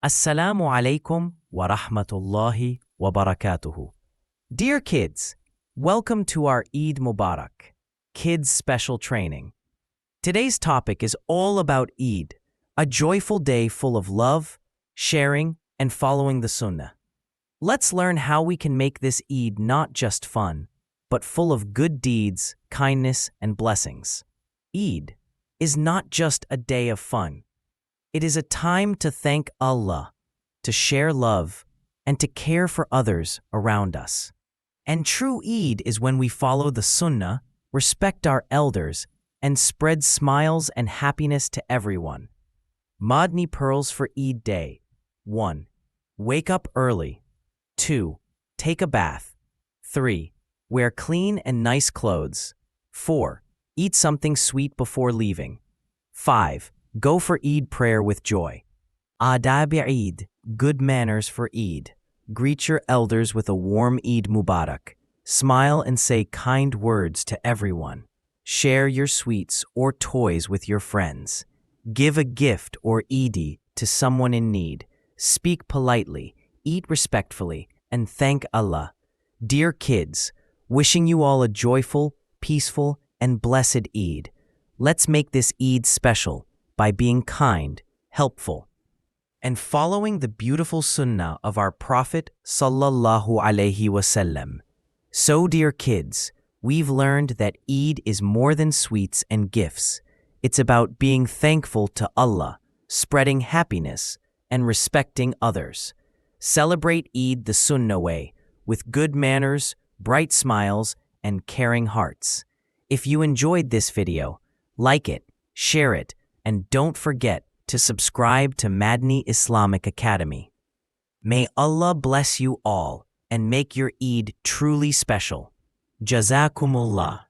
Assalamu alaikum wa rahmatullahi wa barakatuhu. Dear kids, welcome to our Eid Mubarak, Kids Special Training. Today's topic is all about Eid, a joyful day full of love, sharing, and following the Sunnah. Let's learn how we can make this Eid not just fun, but full of good deeds, kindness, and blessings. Eid is not just a day of fun. It is a time to thank Allah, to share love, and to care for others around us. And true Eid is when we follow the Sunnah, respect our elders, and spread smiles and happiness to everyone. Madni Pearls for Eid Day. 1. Wake up early. 2. Take a bath. 3. Wear clean and nice clothes. 4. Eat something sweet before leaving. 5. Go for Eid prayer with joy. Adab Eid, good manners for Eid. Greet your elders with a warm Eid Mubarak. Smile and say kind words to everyone. Share your sweets or toys with your friends. Give a gift or Eid to someone in need. Speak politely, eat respectfully, and thank Allah. Dear kids, wishing you all a joyful, peaceful, and blessed Eid. Let's make this Eid special by being kind, helpful, and following the beautiful Sunnah of our Prophet Sallallahu Alaihi Wasallam. So, dear kids, we've learned that Eid is more than sweets and gifts. It's about being thankful to Allah, spreading happiness, and respecting others. Celebrate Eid the Sunnah way, with good manners, bright smiles, and caring hearts. If you enjoyed this video, like it, share it, and don't forget to subscribe to Madni Islamic Academy. May Allah bless you all and make your Eid truly special. Jazakumullah.